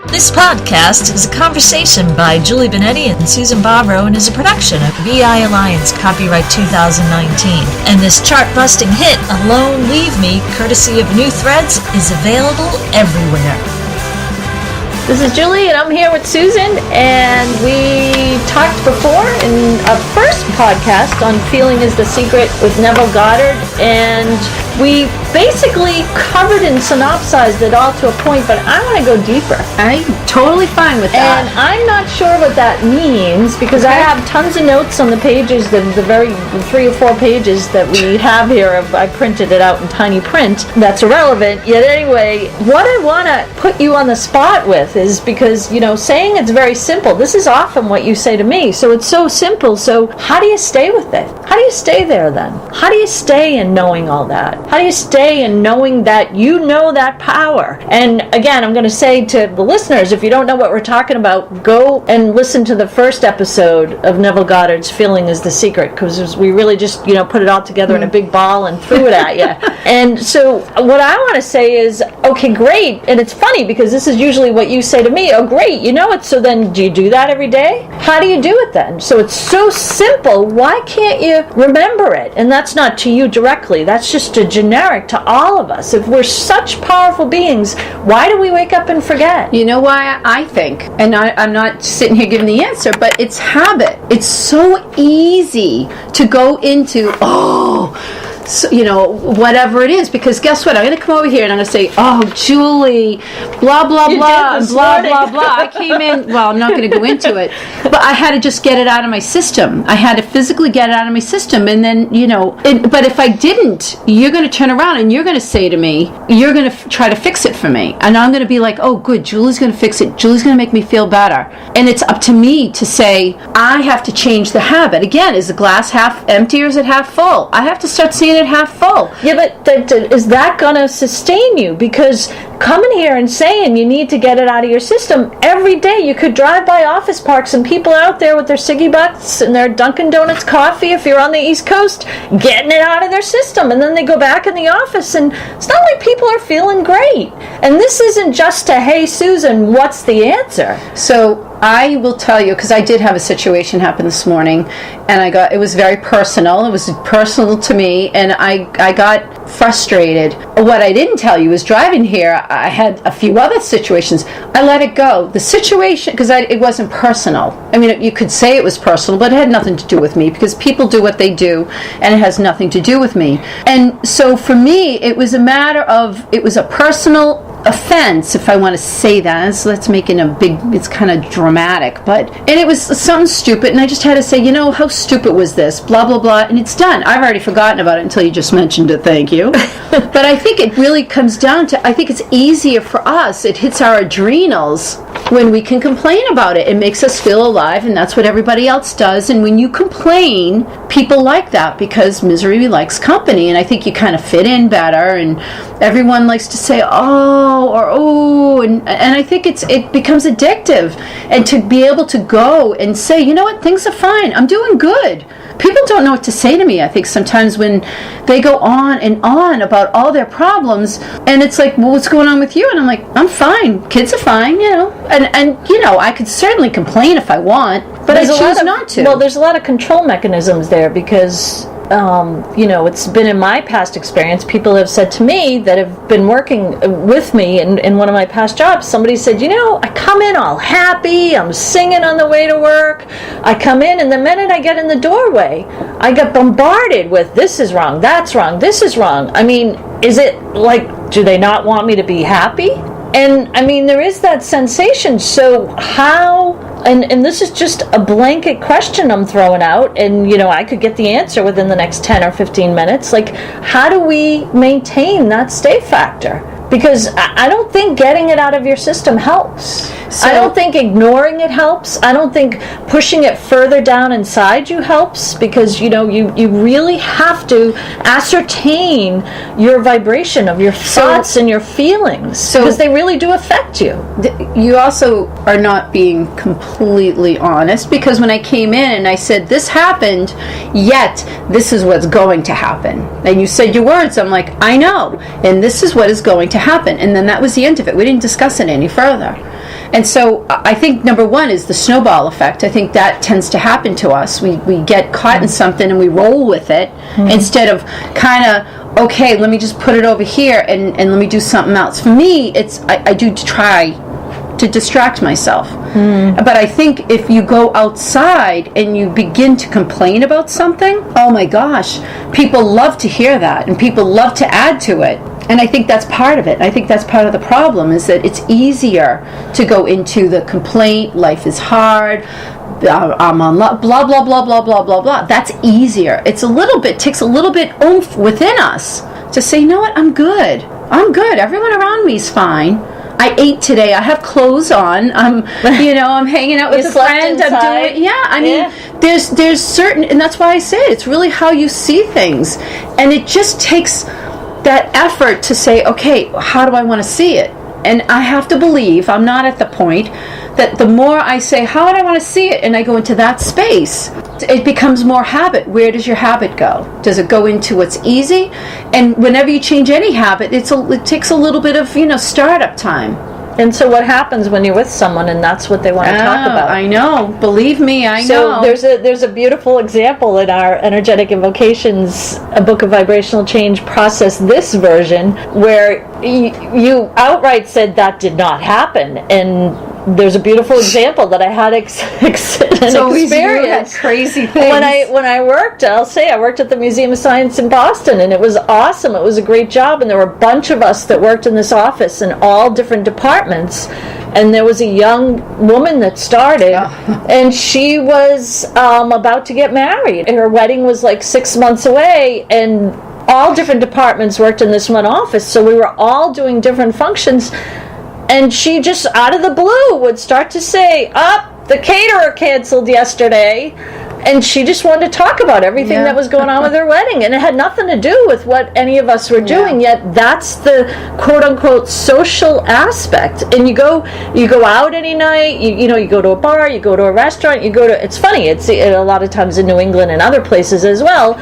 This podcast is a conversation by Julie Benetti and Susan Barbaro and is a production of VI Alliance, copyright 2019. And this chart-busting hit, Alone Leave Me, courtesy of New Threads, is available everywhere. This is Julie, and I'm here with Susan, and we talked before in our first podcast on Feeling is the Secret with Neville Goddard, and we basically covered and synopsized it all to a point, but I want to go deeper. I'm totally fine with that. And I'm not sure what that means, because I have tons of notes on the pages, the 3 or 4 pages that we have here. I printed it out in tiny print. That's irrelevant. Yet anyway, what I want to put you on the spot with is because, you know, saying it's very simple, this is often what you say to me. So it's so simple. So how do you stay with it? How do you stay there then? How do you stay in knowing all that? How do you stay in knowing that you know that power? And again, I'm going to say to the listeners, if you don't know what we're talking about, go and listen to the first episode of Neville Goddard's Feeling is the Secret, because we really just, you know, put it all together in a big ball and threw it at you. And so what I want to say is, okay, great. And it's funny because this is usually what you say to me. Oh, great. You know it. So then do you do that every day? How do you do it then? So it's so simple. Why can't you remember it? And that's not to you directly. That's just a generic to all of us. If we're such powerful beings, why do we wake up and forget? You know why I think, and I'm not sitting here giving the answer, but it's habit. It's so easy to go into, so, you know, whatever it is, because guess what? I'm going to come over here and I'm going to say, oh, Julie, blah, blah, blah, and blah, blah, blah. I came in, well, I'm not going to go into it, but I had to just get it out of my system. I had to physically get it out of my system, and then, you know, but if I didn't, you're going to turn around and you're going to say to me, you're going to try to fix it for me. And I'm going to be like, oh, good, Julie's going to fix it. Julie's going to make me feel better. And it's up to me to say, I have to change the habit. Again, is the glass half empty or is it half full? I have to start seeing it half full. Yeah, but is that going to sustain you? Because coming here and saying you need to get it out of your system, every day you could drive by office parks and people out there with their ciggy butts and their Dunkin' Donuts coffee, if you're on the East Coast, getting it out of their system. And then they go back in the office and it's not like people are feeling great. And this isn't just a, hey, Susan, what's the answer? So I will tell you, because I did have a situation happen this morning, and it was very personal. It was personal to me, and I got frustrated. What I didn't tell you is driving here, I had a few other situations. I let it go. The situation, because it wasn't personal. I mean, you could say it was personal, but it had nothing to do with me, because people do what they do, and it has nothing to do with me. And so for me, it was a matter of, it was a personal offense, if I want to say that. So that's making a big, it's kind of dramatic, and it was something stupid, and I just had to say, you know, how stupid was this, blah, blah, blah, and it's done. I've already forgotten about it until you just mentioned it, thank you. But I think it really comes down to, I think it's easier for us, it hits our adrenals when we can complain about it. It makes us feel alive, and that's what everybody else does. And when you complain, people like that, because misery likes company, and I think you kind of fit in better, and everyone likes to say, and I think it becomes addictive. And to be able to go and say, you know what, things are fine, I'm doing good. People don't know what to say to me, I think, sometimes when they go on and on about all their problems, and it's like, well, what's going on with you? And I'm like, I'm fine, kids are fine, you know, and you know, I could certainly complain if I want, but I choose not to. Well, there's a lot of control mechanisms there, because you know, it's been in my past experience, people have said to me that have been working with me in one of my past jobs, somebody said, you know, I come in all happy, I'm singing on the way to work, I come in, and the minute I get in the doorway, I get bombarded with, this is wrong, that's wrong, this is wrong. I mean, is it like, do they not want me to be happy? And I mean, there is that sensation. So how, and this is just a blanket question I'm throwing out, and you know, I could get the answer within the next 10 or 15 minutes. Like, how do we maintain that stay factor? Because I don't think getting it out of your system helps. So, I don't think ignoring it helps. I don't think pushing it further down inside you helps, because you know, you really have to ascertain your vibration of your thoughts and your feelings, because they really do affect you. You also are not being completely honest, because when I came in and I said, this happened, yet this is what's going to happen. And you said your words, I'm like, I know, and this is what is going to happen. And then that was the end of it. We didn't discuss it any further. And so I think number one is the snowball effect. I think that tends to happen to us. We get caught in something and we roll with it instead of kind of, okay, let me just put it over here and let me do something else. For me, I do try to distract myself. But I think if you go outside and you begin to complain about something, oh my gosh, people love to hear that and people love to add to it. And I think that's part of it. I think that's part of the problem, is that it's easier to go into the complaint, life is hard, I'm on blah, blah, blah, blah, blah, blah, blah. That's easier. Takes a little bit oomph within us to say, you know what, I'm good. Everyone around me is fine. I ate today. I have clothes on. I'm hanging out with a friend. I'm doing, there's certain, and that's why I say it's really how you see things. And it just takes that effort to say, okay, how do I want to see it? And I have to believe, I'm not at the point, that the more I say, how do I want to see it? And I go into that space, it becomes more habit. Where does your habit go? Does it go into what's easy? And whenever you change any habit, it takes a little bit of, startup time. And so what happens when you're with someone and that's what they want to talk about? I know. Believe me, I know. So there's a beautiful example in our Energetic Invocations, a book of vibrational change process, this version, where you outright said that did not happen. And there's a beautiful example that I had an experience. Crazy things. When I worked, I worked at the Museum of Science in Boston, and it was awesome. It was a great job, and there were a bunch of us that worked in this office in all different departments. And there was a young woman that started, and she was about to get married. Her wedding was like 6 months away, and all different departments worked in this one office, so we were all doing different functions. And she just, out of the blue, would start to say, the caterer canceled yesterday. And she just wanted to talk about everything that was going on with her wedding. And it had nothing to do with what any of us were doing, yet that's the quote-unquote social aspect. And you go out any night, you go to a bar, you go to a restaurant, it's funny, it's a lot of times in New England and other places as well,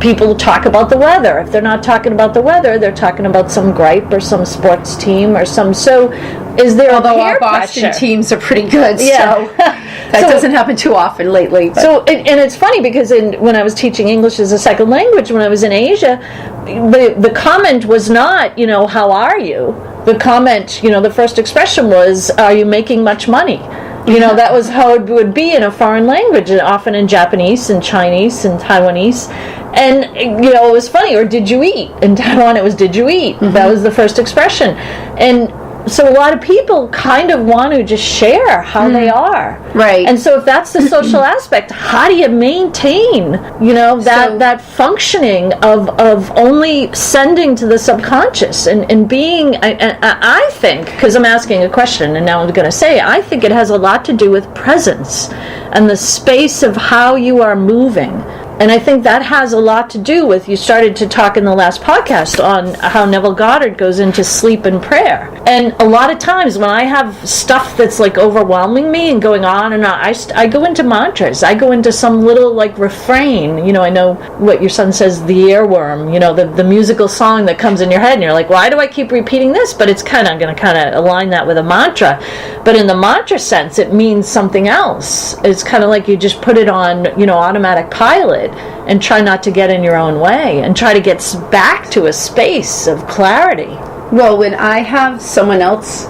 people talk about the weather. If they're not talking about the weather, they're talking about some gripe or some sports team or some, so is there Although peer our Boston pressure? Teams are pretty good, so that doesn't happen too often lately. But. So, and it's funny because when I was teaching English as a second language, when I was in Asia, the comment was not, how are you? The comment, the first expression was, are you making much money? That was how it would be in a foreign language, and often in Japanese and Chinese and Taiwanese. And, it was funny, or did you eat? In Taiwan, it was, did you eat? Mm-hmm. That was the first expression. And so a lot of people kind of want to just share how they are. Right. And so if that's the social aspect, how do you maintain, that functioning of only sending to the subconscious and being, I think, because I'm asking a question and now I'm going to say, I think it has a lot to do with presence and the space of how you are moving. And I think that has a lot to do with, you started to talk in the last podcast on how Neville Goddard goes into sleep and prayer. And a lot of times when I have stuff that's like overwhelming me and going on and on, I go into mantras. I go into some little like refrain. I know what your son says, the earworm, the musical song that comes in your head and you're like, why do I keep repeating this? But it's I'm going to align that with a mantra. But in the mantra sense, it means something else. It's kind of like you just put it on, automatic pilot. And try not to get in your own way and try to get back to a space of clarity. Well, when I have someone else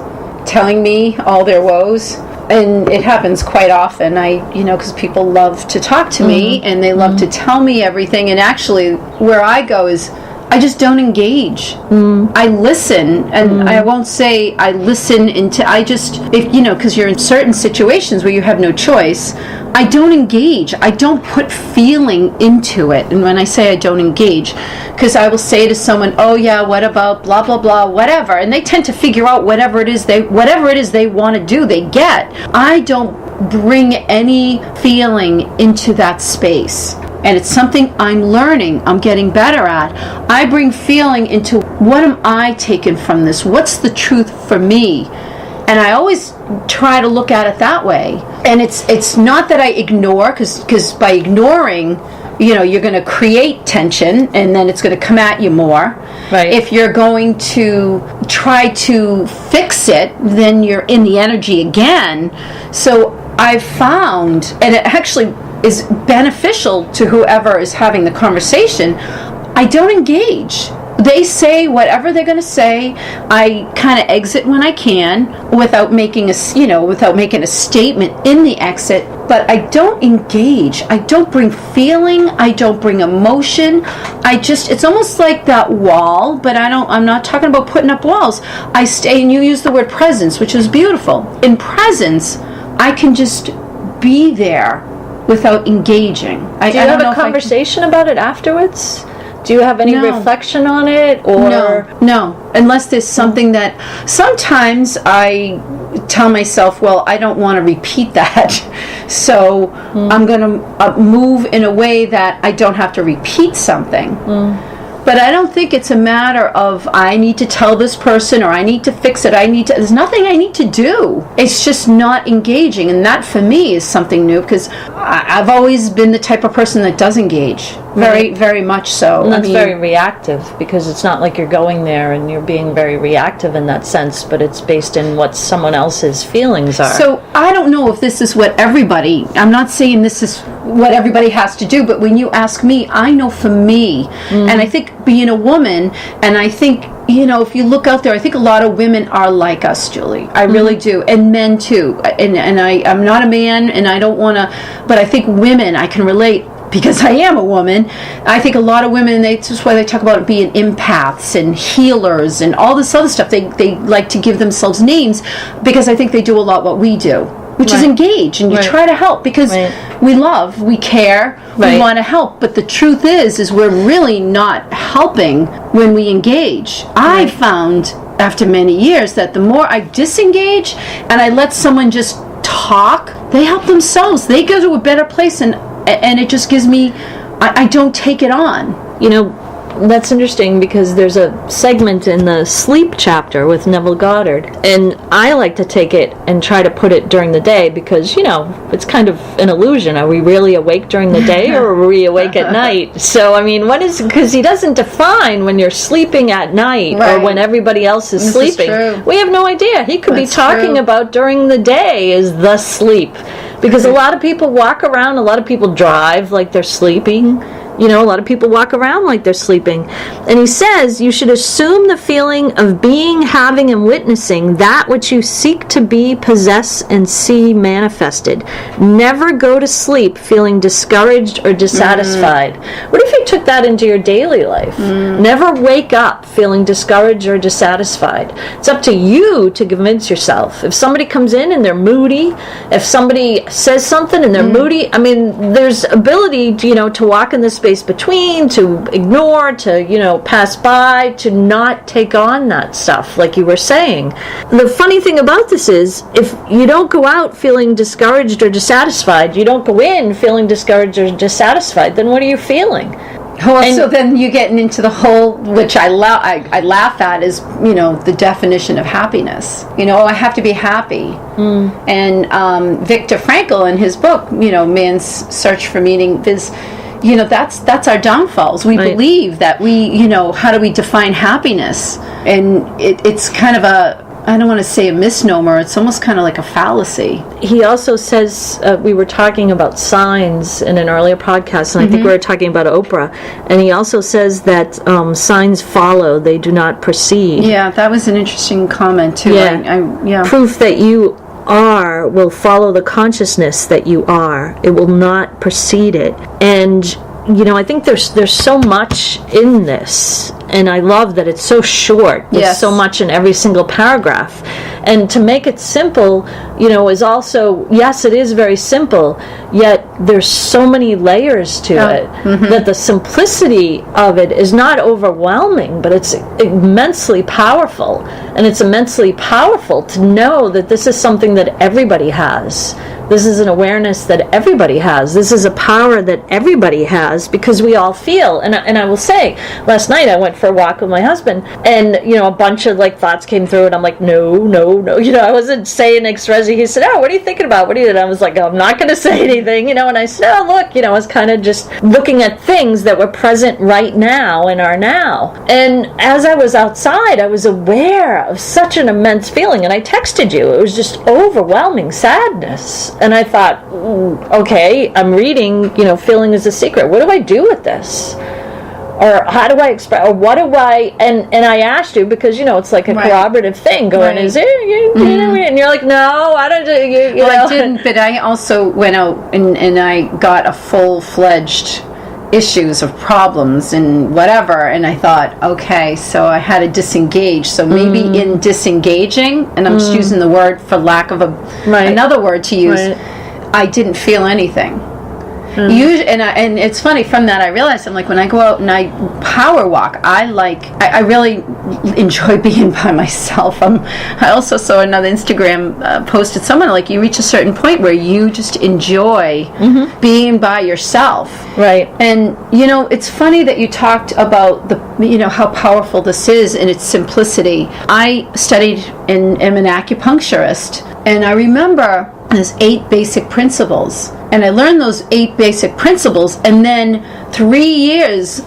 telling me all their woes, and it happens quite often, because people love to talk to me and they love to tell me everything, and actually where I go is I just don't engage. I listen, and I won't say I listen because you're in certain situations where you have no choice. I don't engage. I don't put feeling into it. And when I say I don't engage, because I will say to someone, oh yeah, what about blah, blah, blah, whatever. And they tend to figure out whatever it is they want to do, they get. I don't bring any feeling into that space. And it's something I'm learning, I'm getting better at. I bring feeling into what am I taking from this? What's the truth for me? And I always try to look at it that way. And it's not that I ignore, because by ignoring, you're going to create tension, and then it's going to come at you more. Right. If you're going to try to fix it, then you're in the energy again. So I've found, and it actually is beneficial to whoever is having the conversation, I don't engage. They say whatever they're going to say. I kind of exit when I can without making a statement in the exit. But I don't engage. I don't bring feeling. I don't bring emotion. It's almost like that wall. But I'm not talking about putting up walls. I stay, and you use the word presence, which is beautiful. In presence, I can just be there without engaging. Do you have a conversation about it afterwards? Do you have any reflection on it? Or No. Unless there's something that sometimes I tell myself, well, I don't want to repeat that. So I'm going to move in a way that I don't have to repeat something. But I don't think it's a matter of I need to tell this person or I need to fix it. There's nothing I need to do. It's just not engaging. And that for me is something new because I've always been the type of person that does engage. Very, very much so. And that's very reactive because it's not like you're going there and you're being very reactive in that sense, but it's based in what someone else's feelings are. So I don't know if this is what I'm not saying this is what everybody has to do, but when you ask me, I know for me, and I think being a woman, and I think, if you look out there, I think a lot of women are like us, Julie. I really do. And men too. And I'm not a man and I don't want to, but I think women, I can relate because I am a woman. I think a lot of women, that's why they talk about being empaths and healers and all this other stuff. They like to give themselves names because I think they do a lot what we do, which is engage, and you try to help because we love, we care, we want to help. But the truth is we're really not helping when we engage. I found after many years that the more I disengage and I let someone just talk, they help themselves. They go to a better place, and it just gives me, I don't take it on. That's interesting because there's a segment in the sleep chapter with Neville Goddard, and I like to take it and try to put it during the day because, it's kind of an illusion. Are we really awake during the day or are we awake at night? So, because he doesn't define when you're sleeping at night or when everybody else is sleeping. We have no idea. He could be talking about during the day is the sleep. Because a lot of people walk around, a lot of people drive like they're sleeping. A lot of people walk around like they're sleeping. And he says, you should assume the feeling of being, having, and witnessing that which you seek to be, possess, and see manifested. Never go to sleep feeling discouraged or dissatisfied. What if you took that into your daily life? Never wake up feeling discouraged or dissatisfied. It's up to you to convince yourself. If somebody comes in and they're moody, if somebody says something and they're moody, there's ability to walk in this space between, to ignore, to pass by, to not take on that stuff like you were saying. The funny thing about this is if you don't go out feeling discouraged or dissatisfied, you don't go in feeling discouraged or dissatisfied, then what are you feeling? So then you're getting into the whole, which I laugh at, is the definition of happiness. I have to be happy. And Viktor Frankl in his book, Man's Search for Meaning, is that's our downfalls. We believe that how do we define happiness? And it's kind of I don't want to say a misnomer, it's almost kind of like a fallacy. He also says, we were talking about signs in an earlier podcast, and I think we were talking about Oprah, and he also says that signs follow, they do not precede. Yeah, that was an interesting comment too. Yeah. Proof that you are will follow the consciousness that you are. It will not precede it. And I think there's so much in this, and I love that it's so short. There's so much in every single paragraph. And to make it simple, is also, yes, it is very simple, yet there's so many layers to it that the simplicity of it is not overwhelming, but it's immensely powerful. And it's immensely powerful to know that this is something that everybody has. This is an awareness that everybody has. This is a power that everybody has because we all feel. And I will say, last night I went for a walk with my husband, and a bunch of thoughts came through, and I'm like, no. I wasn't saying expressing. He said, "Oh, what are you thinking about? What are you?" And I was like, "I'm not going to say anything," And I said, "Oh, look," I was kind of just looking at things that were present right now in our now. And as I was outside, I was aware of such an immense feeling, and I texted you. It was just overwhelming sadness. And I thought, okay, I'm reading, Feeling is a Secret. What do I do with this? Or how do I express, or what do I, and I asked you because, it's like a corroborative thing going, is it, and you're like, no, I don't, I didn't, but I also went out and I got a full-fledged issues of problems and whatever, and I thought, okay, so I had to disengage. So maybe in disengaging, and I'm just using the word for lack of another word to use, I didn't feel anything. And it's funny, from that I realized, I'm like, when I go out and I power walk, I really enjoy being by myself. I also saw another Instagram post at someone, like, you reach a certain point where you just enjoy being by yourself. Right. And, it's funny that you talked about how powerful this is in its simplicity. I studied and am an acupuncturist, and I remember there's 8 basic principles, and I learned those 8 basic principles, and then 3 years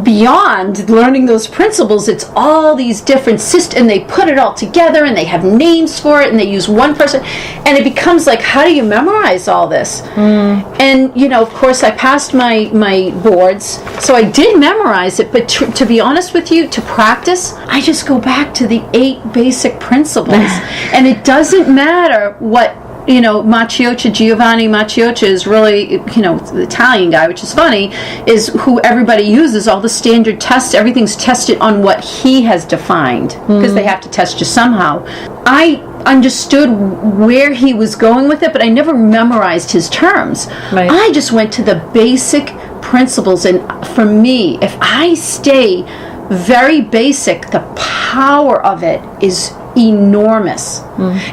beyond learning those principles, it's all these different systems, and they put it all together, and they have names for it, and they use one person, and it becomes like, how do you memorize all this? And of course I passed my boards, so I did memorize it, but to be honest with you, to practice, I just go back to the 8 basic principles. And it doesn't matter what Giovanni Maciocia is really, the Italian guy, which is funny, is who everybody uses, all the standard tests, everything's tested on what he has defined, because they have to test you somehow. I understood where he was going with it, but I never memorized his terms. Right. I just went to the basic principles, and for me, if I stay very basic, the power of it is enormous.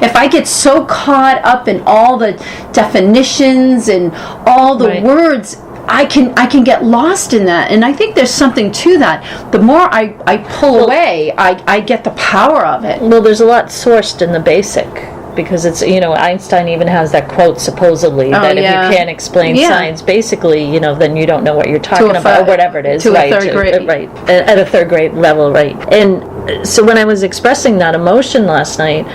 If I get so caught up in all the definitions and all the words, I can get lost in that, and I think there's something to that. The more I pull away, I get the power of it. Well, there's a lot sourced in the basic, because it's, Einstein even has that quote, supposedly, that if you can't explain science basically, then you don't know what you're talking about, or whatever it is. To a third grade. Right, at a third grade level, right. And so when I was expressing that emotion last night,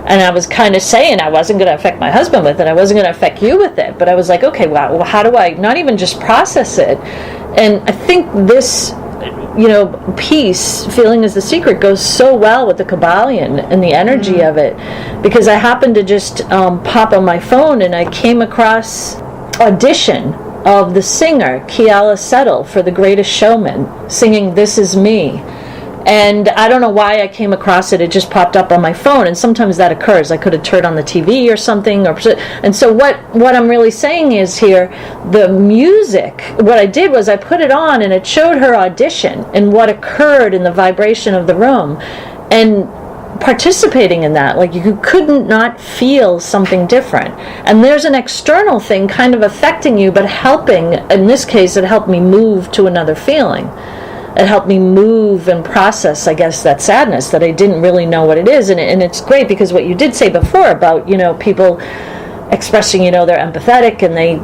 and I was kind of saying I wasn't going to affect my husband with it, I wasn't going to affect you with it, but I was like, okay, well, how do I not even just process it? And I think this peace, Feeling is the Secret, goes so well with the Kabbalion and the energy of it, because I happened to just pop on my phone and I came across audition of the singer Keala Settle for The Greatest Showman singing This Is Me. And I don't know why I came across it. It just popped up on my phone, and sometimes that occurs. I could have turned on the TV or something, and so what I'm really saying is here, the music. What I did was I put it on, and it showed her audition and what occurred in the vibration of the room, and participating in that, like, you couldn't not feel something different. And there's an external thing kind of affecting you, but helping. In this case, it helped me move to another feeling. It helped me move and process, I guess, that sadness that I didn't really know what it is. And it's great, because what you did say before about, people expressing, they're empathetic, and they,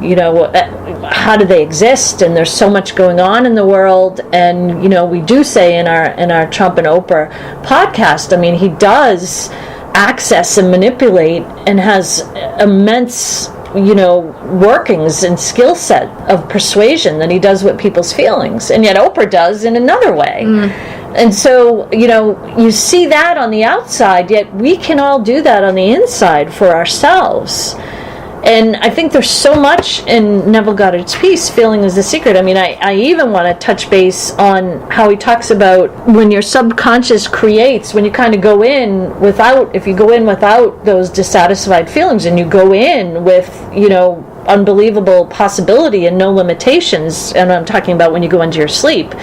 how do they exist? And there's so much going on in the world. And, we do say in our Trump and Oprah podcast, I mean, he does access and manipulate and has immense workings and skill set of persuasion that he does with people's feelings, and yet Oprah does in another way. And so you see that on the outside, yet we can all do that on the inside for ourselves. And I think there's so much in Neville Goddard's piece, Feeling is the Secret. I mean, I even want to touch base on how he talks about when your subconscious creates, when you kind of go in without, if you go in without those dissatisfied feelings, and you go in with, unbelievable possibility and no limitations, and I'm talking about when you go into your sleep,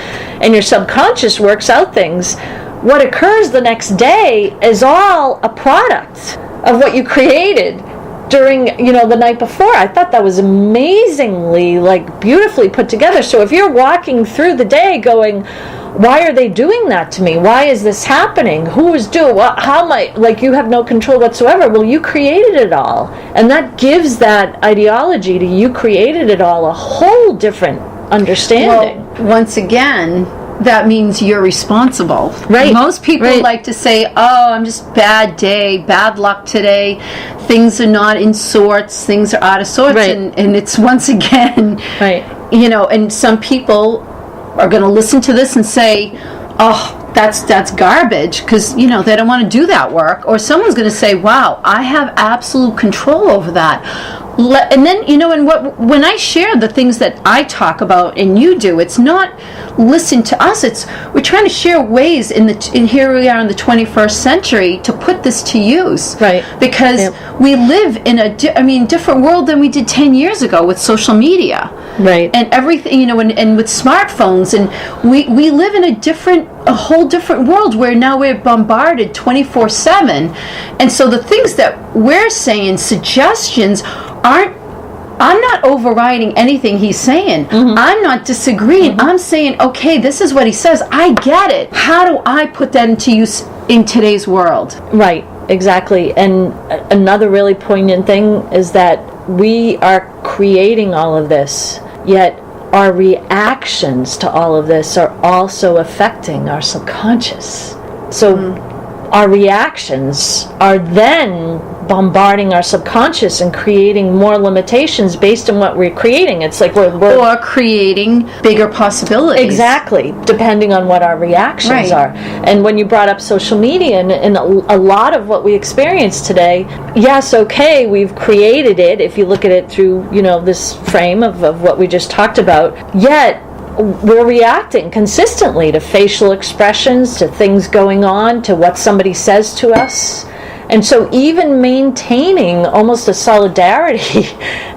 and your subconscious works out things, what occurs the next day is all a product of what you created during, the night before. I thought that was amazingly, beautifully put together. So if you're walking through the day going, why are they doing that to me? Why is this happening? Who is doing what? How am I, you have no control whatsoever. Well, you created it all. And that gives that ideology to you created it all a whole different understanding. Well, once again, that means you're responsible. Right. Most people like to say, oh, I'm just bad day, bad luck today, things are not in sorts, things are out of sorts, and it's once again, and some people are going to listen to this and say, oh, that's garbage, because they don't want to do that work. Or someone's going to say, wow, I have absolute control over that. And then, when I share the things that I talk about and you do, it's not listen to us. We're trying to share ways in here we are in the 21st century to put this to use. Right. Because we live in a different world than we did 10 years ago with social media. Right. And everything, and with smartphones, and we live in a whole different world where now we're bombarded 24/7. And so the things that we're saying, suggestions, I'm not overriding anything he's saying. Mm-hmm. I'm not disagreeing. Mm-hmm. I'm saying, okay, this is what he says. I get it. How do I put that into use in today's world? Right, exactly. And another really poignant thing is that we are creating all of this, yet our reactions to all of this are also affecting our subconscious. So our reactions are then bombarding our subconscious and creating more limitations based on what we're creating. It's like we're or creating bigger possibilities. Exactly, depending on what our reactions are. And when you brought up social media and a lot of what we experience today, yes, okay, we've created it, if you look at it through, this frame of what we just talked about, yet we're reacting consistently to facial expressions, to things going on, to what somebody says to us. And so even maintaining almost a solidarity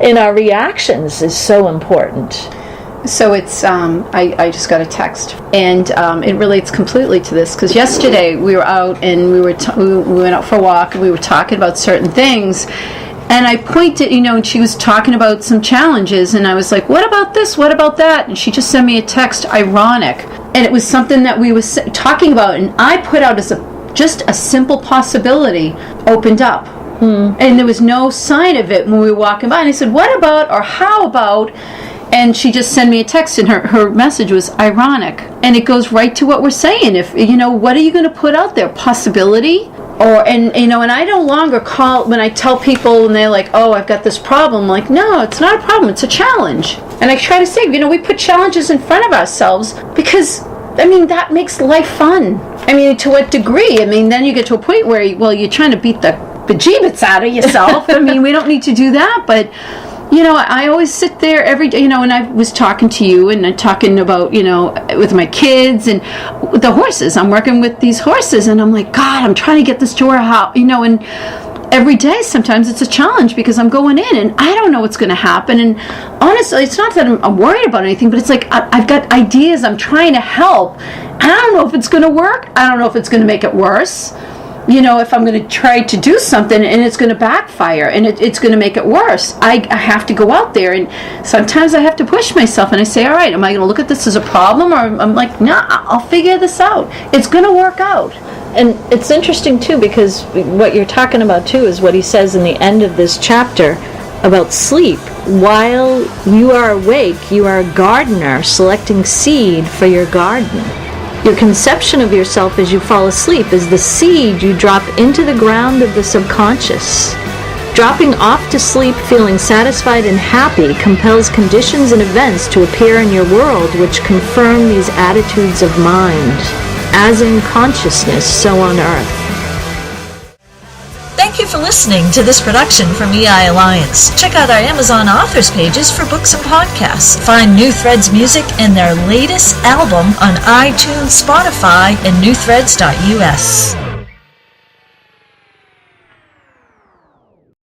in our reactions is so important. So it's, I just got a text, and it relates completely to this, because yesterday we were out and we went out for a walk and we were talking about certain things. And I pointed, and she was talking about some challenges, and I was like, what about this? What about that? And she just sent me a text, ironic. And it was something that we were talking about, and I put out as just a simple possibility opened up. And there was no sign of it when we were walking by. And I said, what about, or how about? And she just sent me a text, and her message was ironic. And it goes right to what we're saying. If, what are you going to put out there? Possibility? And I no longer call, when I tell people and they're like, oh, I've got this problem, I'm like, no, it's not a problem, it's a challenge. And I try to say, we put challenges in front of ourselves because, that makes life fun. To what degree? Then you get to a point where, you're trying to beat the bejeebits out of yourself. We don't need to do that, but I always sit there every day, and I was talking to you and talking about, with my kids and the horses. I'm working with these horses, and I'm like, God, I'm trying to get this to our house, and every day sometimes it's a challenge because I'm going in and I don't know what's going to happen. And honestly, it's not that I'm worried about anything, but it's like I've got ideas. I'm trying to help. I don't know if it's going to work. I don't know if it's going to make it worse. If I'm going to try to do something and it's going to backfire and it's going to make it worse, I have to go out there, and sometimes I have to push myself and I say, all right, am I going to look at this as a problem, or I'm like, nah, I'll figure this out. It's going to work out. And it's interesting too, because what you're talking about too is what he says in the end of this chapter about sleep. While you are awake, you are a gardener selecting seed for your garden. Your conception of yourself as you fall asleep is the seed you drop into the ground of the subconscious. Dropping off to sleep feeling satisfied and happy compels conditions and events to appear in your world which confirm these attitudes of mind. As in consciousness, so on earth. Thank you for listening to this production from EI Alliance. Check out our Amazon authors pages for books and podcasts. Find New Threads music and their latest album on iTunes, Spotify, and newthreads.us.